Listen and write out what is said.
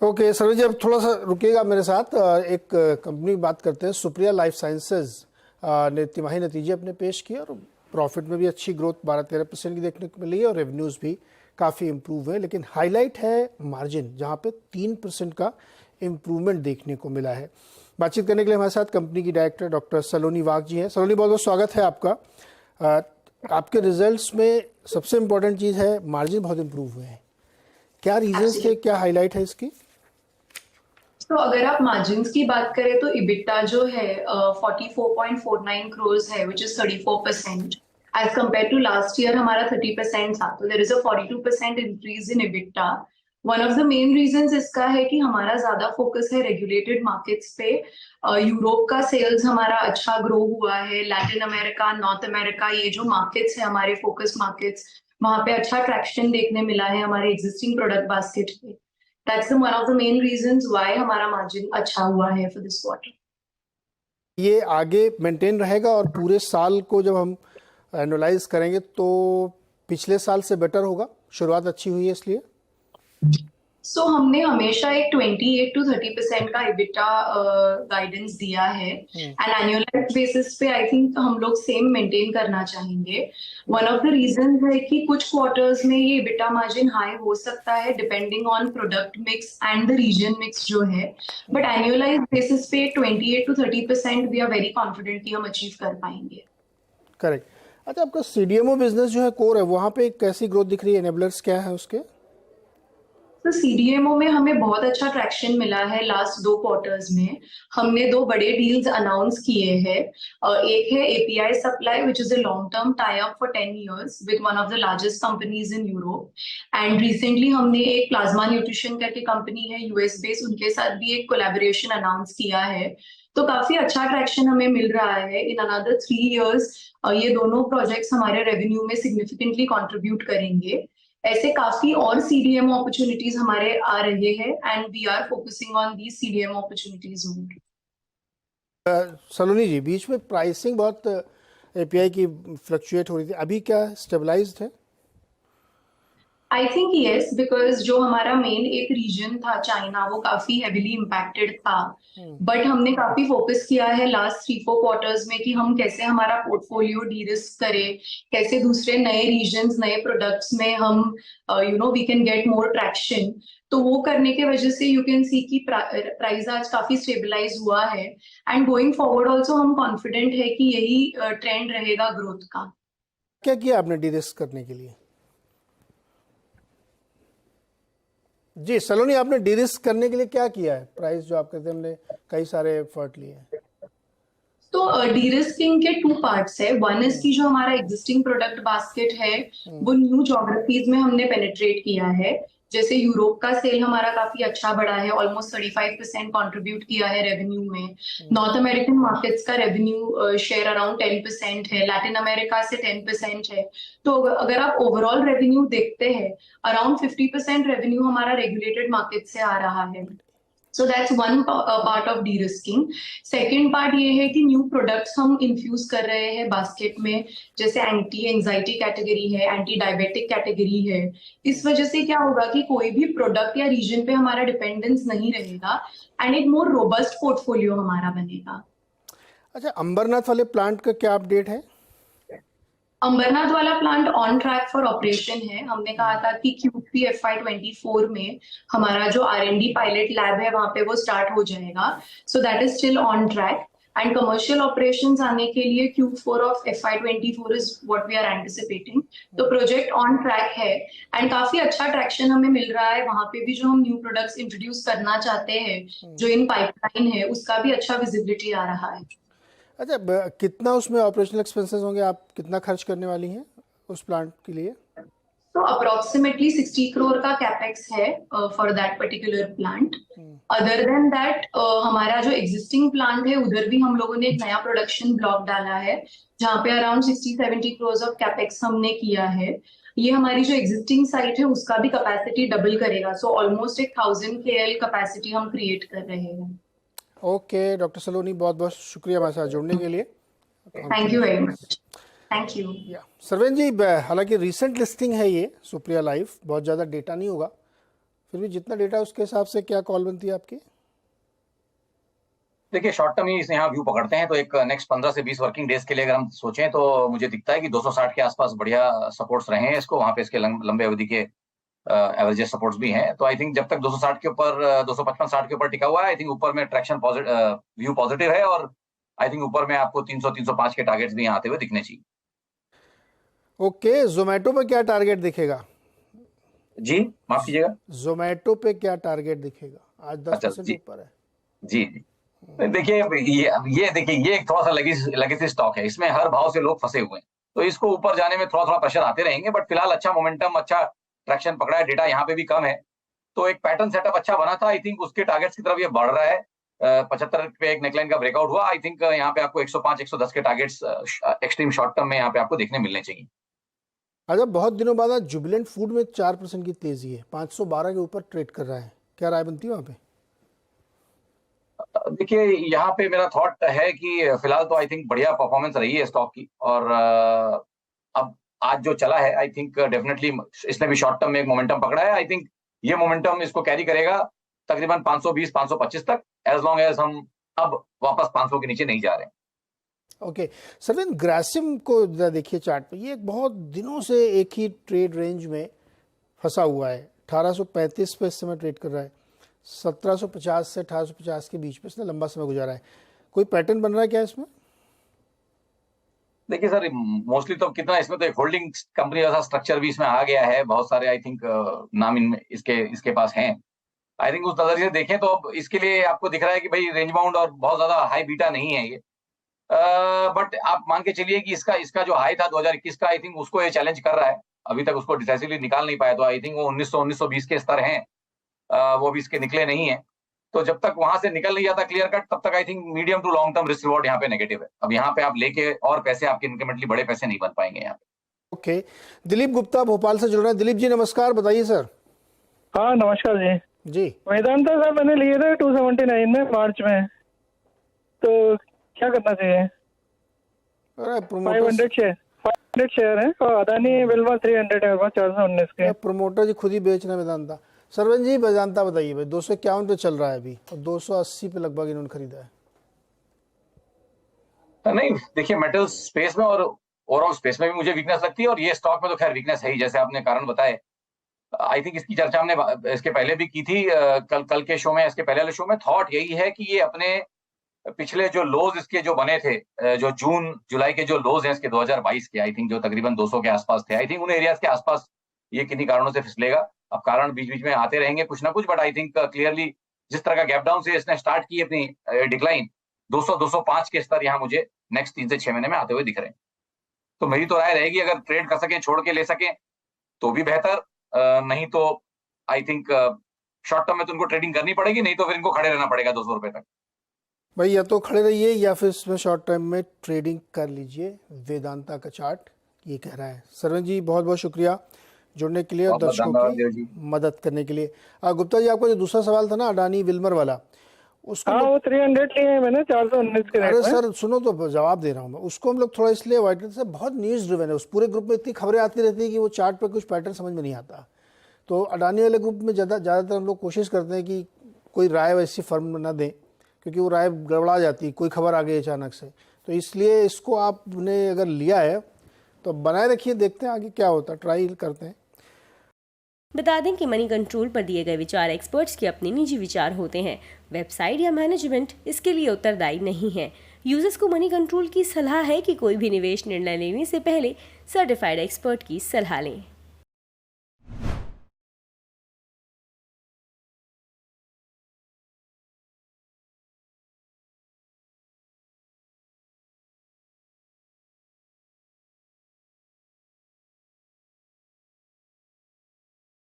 Okay Saroj ji, अब थोड़ा सा रुकिएगा मेरे साथ। एक कंपनी की बात करते हैं। सुप्रिया लाइफ साइंसेज ने तिमाही नतीजे अपने पेश किए और प्रॉफिट में भी अच्छी ग्रोथ 12-13% की देखने को मिली है और रेवेन्यूज़ भी काफ़ी इम्प्रूव है। लेकिन हाईलाइट है मार्जिन, जहाँ पे 3% का इम्प्रूवमेंट देखने को मिला है। बातचीत करने के लिए हमारे साथ कंपनी की डायरेक्टर डॉक्टर सलोनी वाघ जी हैं। सलोनी, बहुत बहुत स्वागत है आपका। आपके रिजल्ट्स में सबसे इम्पोर्टेंट चीज़ है मार्जिन बहुत इम्प्रूव हुए हैं। क्या रीजंस थे, क्या हाईलाइट है इसकी? तो अगर आप मार्जिन्स की बात करें तो इबिटा जो है 44.49 करोड़ है, which is 34%। As compare to last year हमारा 30% था, तो there is a 42% increase in EBITDA. One of the main reasons इसका है कि हमारा ज्यादा फोकस है रेगुलेटेड मार्केट्स पे। यूरोप का सेल्स हमारा अच्छा ग्रो हुआ है। लैटिन अमेरिका, नॉर्थ अमेरिका, ये जो मार्केट्स है हमारे फोकस मार्केट्स, वहां पे अच्छा ट्रैक्शन देखने मिला है हमारे एग्जिस्टिंग प्रोडक्ट बास्केट पे। That's the one of the main reasons why हमारा मार्जिन अच्छा हुआ है for this quarter। ये आगे मेंटेन रहेगा और पूरे साल को जब हम एनुलाइज करेंगे तो पिछले साल से बेटर होगा? शुरुआत अच्छी हुई है इसलिए। हमने हमेशा एक 28 to 30% का इबिटा गाइडेंस दिया है, एंड एनुअलाइज बेसिस पे आई थिंक हम लोग सेम मेंटेन करना चाहेंगे। वन ऑफ द रीजन है कि कुछ क्वार्टर्स में ये इबिटा मार्जिन हाई हो सकता है depending on product mix and the region mix जो है, बट एनुअलाइज बेसिस पे 28 to 30% we are very confident कि हम अचीव कर पाएंगे। करेक्ट। अच्छा, आपका सीडीएमओ बिजनेस जो है कोर है, वहाँ पे कैसी ग्रोथ दिख रही है? एनेबलर्स क्या है उसके? तो सीडीएमओ में हमें बहुत अच्छा ट्रैक्शन मिला है लास्ट 2 क्वार्टर्स में। हमने 2 बड़े डील्स अनाउंस किए हैं। एक है API supply, which is a long term tie up for 10 years with one of the largest companies in Europe. And recently हमने एक प्लाज्मा न्यूट्रिशन करके कंपनी है यूएस बेस्ड, उनके साथ भी एक कोलैबोरेशन अनाउंस किया है। तो काफी अच्छा ट्रैक्शन हमें मिल रहा है। इन अनदर 3 years ये दोनों प्रोजेक्ट्स हमारे रेवेन्यू में सिग्निफिकेंटली कंट्रीब्यूट करेंगे। ऐसे काफी और सीडीएमओ अपॉर्चुनिटीज हमारे आ रहे हैं, and we are focusing on the CDMO opportunities more. Saloni ji, बीच में प्राइसिंग बहुत एपीआई की फ्लक्चुएट हो रही थी, अभी क्या स्टेबलाइज्ड है? आई थिंक यस, बिकॉज जो हमारा मेन एक रीजन था चाइना, वो काफी हेविली इम्पैक्टेड था। बट हमने काफी फोकस किया है लास्ट 3-4 क्वार्टर्स में कि हम कैसे हमारा पोर्टफोलियो डी रिस्क करें, कैसे दूसरे नए रीजन्स, नए प्रोडक्ट्स में हम we can get more traction. तो वो करने के वजह से यू कैन सी कि प्राइस आज काफी स्टेबलाइज हुआ है, एंड गोइंग फॉरवर्ड ऑल्सो हम कॉन्फिडेंट है कि यही ट्रेंड रहेगा ग्रोथ का। क्या किया आपने डी रिस्क करने के लिए? जी सलोनी, आपने डी रिस्क करने के लिए क्या किया है? प्राइस जो आप कहते हैं, हमने कई सारे एफर्ट लिए हैं। तो डी-रिस्किंग के 2 पार्ट्स है। वन इज की जो हमारा एग्जिस्टिंग प्रोडक्ट बास्केट है वो न्यू ज्योग्राफीज में हमने पेनिट्रेट किया है। जैसे यूरोप का सेल हमारा काफी अच्छा बढ़ा है, ऑलमोस्ट 35% कंट्रीब्यूट किया है रेवेन्यू में। नॉर्थ अमेरिकन मार्केट्स का रेवेन्यू शेयर अराउंड 10% है, लैटिन अमेरिका से 10% है। तो अगर आप ओवरऑल रेवेन्यू देखते हैं, अराउंड 50% रेवेन्यू हमारा रेगुलेटेड मार्केट से आ रहा है। So that's one part of D risking. Second part ये है कि न्यू प्रोडक्ट्स हम इन्फ्यूज कर रहे हैं बास्केट में, जैसे एंटी एंजाइटी कैटेगरी है, एंटी डायबिटिक कैटेगरी है। इस वजह से क्या होगा कि कोई भी प्रोडक्ट या रीजन पे हमारा डिपेंडेंस नहीं रहेगा, एंड एक मोर रोबस्ट पोर्टफोलियो हमारा बनेगा। अच्छा, अंबरनाथ वाले प्लांट का क्या अपडेट है? अंबरनाथ वाला plant on track for operation है। हमने कहा था कि Q3 FY24 में हमारा जो R&D पायलट लैब है वहां पे वो स्टार्ट हो जाएगा। So that is still on track, and commercial operations आने के लिए Q4 of FY24 is what we are anticipating. तो प्रोजेक्ट ऑन ट्रैक है, एंड काफी अच्छा ट्रैक्शन हमें मिल रहा है वहां पे भी। जो हम न्यू प्रोडक्ट्स इंट्रोड्यूस करना चाहते हैं जो इन पाइपलाइन है, उसका भी अच्छा विजिबिलिटी आ रहा है। अच्छा, कितना उसमें ऑपरेशनल एक्सपेंसेस होंगे? आप कितना खर्च करने वाली हैं उस प्लांट के लिए? तो अप्रोक्सीमेटली 60 करोड़ का कैपेक्स है for that particular plant. Other than that हमारा जो एग्जिस्टिंग प्लांट है उधर भी हम लोगों ने एक नया प्रोडक्शन ब्लॉक डाला है, जहाँ पे अराउंड 60-70 करोड़ ऑफ कैपेक्स हमने किया है। ये हमारी जो एग्जिस्टिंग साइट है उसका भी कैपेसिटी डबल करेगा। सो ऑलमोस्ट एक 1000 KL कैपेसिटी हम क्रिएट कर रहे हैं। ओके डॉक्टर सलोनी, बहुत बहुत शुक्रिया हमारे साथ जुड़ने के लिए। Thank you very much. Thank you. Sarvan ji, हालांकि रीसेंट लिस्टिंग है ये सुप्रिया लाइफ, बहुत ज़्यादा डेटा नहीं होगा, फिर भी जितना डेटा उसके हिसाब से क्या कॉल बनती है आपकी? देखिए शॉर्ट टर्म ही इस यहाँ व्यू पकड़ते हैं, तो एक नेक्स्ट 15 से 20 वर्किंग डेज के लिए अगर हम सोचें तो मुझे दिखता है कि 260 के आसपास बढ़िया सपोर्ट्स रहे हैं इसको, वहाँ पे इसके लंबे अवधि के एवरेज सपोर्ट्स भी हैं। तो आई थिंक जब तक 260 के ऊपर 255-60 के ऊपर टिका हुआ है, आई थिंक ऊपर में ट्रैक्शन व्यू पॉजिटिव है, और आई थिंक ऊपर में आपको 300-305 के टारगेट्स भी यहाँ आते हुए दिखने चाहिए। ओके, जोमेटो पे क्या टारगेट दिखेगा? जी माफ कीजिएगा। जोमेटो पे क्या टारगेट दिखेगा? आज 10% जी ऊपर है। जी जी देखिए ये एक थोड़ा सा लेगेसी स्टॉक है, इसमें हर भाव से लोग फंसे हुए हैं, तो इसको ऊपर जाने में थोड़ा थोड़ा प्रेशर आते रहेंगे, बट फिलहाल अच्छा मोमेंटम, अच्छा ट्रैक्शन पकड़ा है, डेटा यहाँ पे भी कम है, तो एक पैटर्न सेटअप अच्छा बना था। आई थिंक उसके टारगेट्स की तरफ ये बढ़ रहा है। 75 पे एक नेकलाइन का ब्रेकआउट हुआ, आई थिंक यहाँ पे आपको 105-110 के टारगेट्स एक्सट्रीम शॉर्ट टर्म में यहाँ पे आपको देखने मिलने चाहिए। अच्छा, बहुत दिनों बाद आज जुबिलेंट फूड में 4% की तेजी है, 512 के ऊपर ट्रेड कर रहा है, क्या राय बनती है वहाँ पे? देखिए यहाँ पे मेरा थॉट है कि फिलहाल तो आई थिंक बढ़िया परफॉर्मेंस रही है स्टॉक की, और अब आज जो चला है आई थिंक डेफिनेटली इसने भी शॉर्ट टर्म में एक मोमेंटम पकड़ा है। आई थिंक ये मोमेंटम इसको कैरी करेगा तकरीबन 520-525 तक, एज लॉन्ग एज हम अब वापस 500 के नीचे नहीं जा रहे हैं। ओके सरवीन, ग्रासिम को जरा देखिए चार्ट पे, ये एक बहुत दिनों से एक ही ट्रेड रेंज में फंसा हुआ है। 1835 पे इस समय ट्रेड कर रहा है, 1750 से 1850 के बीच में इसने लंबा समय गुजारा है। कोई पैटर्न बन रहा है क्या इसमें? देखिए सर, मोस्टली तो कितना इसमें तो एक होल्डिंग कंपनी जैसा स्ट्रक्चर भी इसमें आ गया है, बहुत सारे आई थिंक नाम इनमें इसके पास हैं। आई थिंक उस नजरिए से देखें तो अब इसके लिए आपको दिख रहा है कि भाई रेंज बाउंड और बहुत ज्यादा हाई बीटा नहीं है ये, बट आप मान के चलिए कि इसका जो हाई था 2021 का, आई थिंक उसको ये चैलेंज कर रहा है। अभी तक उसको डिसाइसिवली निकाल नहीं पाया, तो आई थिंक वो 1900-1920 के स्तर हैं, वो भी इसके निकले नहीं है। तो जब तक वहां से निकल नहीं जाता क्लियर कट, तब तक I think medium to long term risk reward यहाँ पे नेगेटिव है। अब यहाँ पे आप लेके और पैसे आपके इंक्रीमेंटली बड़े पैसे नहीं बन पाएंगे यहाँ पे। ओके, दिलीप गुप्ता भोपाल से जुड़ रहे हैं। दिलीप जी नमस्कार, बताइए सर। हाँ नमस्कार जी। जी वेदांता सर मैंने लिए थे 279 में मार्च में, तो क्या करना चाहिए? अरे 500 शेयर है, और अदानी विल्मा 300 है 419 के। प्रोमोटर जी खुद ही बेच रहे हैं वेदांता। सरवन जी वेदांता बताइए भाई, 251 पे चल रहा है अभी और 280 पे लगभग इन्होंने खरीदा है। नहीं देखिए, मेटल स्पेस में और ओवरऑल स्पेस में भी मुझे वीकनेस लगती है, और ये स्टॉक में तो खैर वीकनेस है ही, जैसे आपने कारण बताए। आई थिंक इसकी चर्चा हमने इसके पहले भी की थी, कल के शो में, इसके पहले वाले शो में। थॉट यही है कि ये अपने पिछले जो लोज इसके जो बने थे, जो जून जुलाई के जो लोज हैं इसके 2022 के, आई थिंक जो तकरीबन 200 के आसपास थे, आई थिंक उन एरियाज के आसपास ये किन्हीं कारणों से फिसलेगा। अब कारण बीच बीच में आते रहेंगे कुछ ना कुछ, बट आई थिंक क्लियरली जिस तरह का गैप डाउन से इसने स्टार्ट की अपनी डिक्लाइन, 200-205 के स्तर यहाँ मुझे नेक्स्ट 3 से 6 महीने में आते हुए दिख रहे हैं। तो मेरी तो राय रहेगी, अगर ट्रेड कर सके, छोड़ के ले सके तो भी बेहतर, नहीं तो आई थिंक शॉर्ट टर्म में तो उनको ट्रेडिंग करनी पड़ेगी, नहीं तो फिर इनको खड़े रहना पड़ेगा 200 रुपए तक। भाई या तो खड़े रहिए या फिर इसमें शॉर्ट टर्म में ट्रेडिंग कर लीजिए। वेदांता का चार्ट ये कह रहा है। सरवन जी बहुत बहुत शुक्रिया जुड़ने के लिए और दर्शकों की मदद करने के लिए। गुप्ता जी, आपका जो दूसरा सवाल था ना अडानी विल्मर वाला, उसको हाँ वो 300 लिए हैं मैंने 419 के। अरे सर सुनो तो जवाब दे रहा हूँ मैं। उसको हम लोग थोड़ा इसलिए अवॉइड करते हैं, बहुत न्यूज़ ड्रिवन है, उस पूरे ग्रुप में इतनी खबरें आती रहती है कि वो चार्ट पर कुछ पैटर्न समझ में नहीं आता। तो अडानी वाले ग्रुप में ज़्यादातर हम लोग कोशिश करते हैं कि कोई राय वैसी फर्म ना दें, क्योंकि वो राय गड़बड़ा जाती है, कोई खबर आ गई अचानक से। तो इसलिए इसको आपने अगर लिया है तो बनाए रखिए, देखते हैं आगे क्या होता है, ट्राई करते हैं। बता दें कि मनी कंट्रोल पर दिए गए विचार एक्सपर्ट्स के अपने निजी विचार होते हैं। वेबसाइट या मैनेजमेंट इसके लिए उत्तरदायी नहीं है। यूजर्स को मनी कंट्रोल की सलाह है कि कोई भी निवेश निर्णय लेने से पहले सर्टिफाइड एक्सपर्ट की सलाह लें।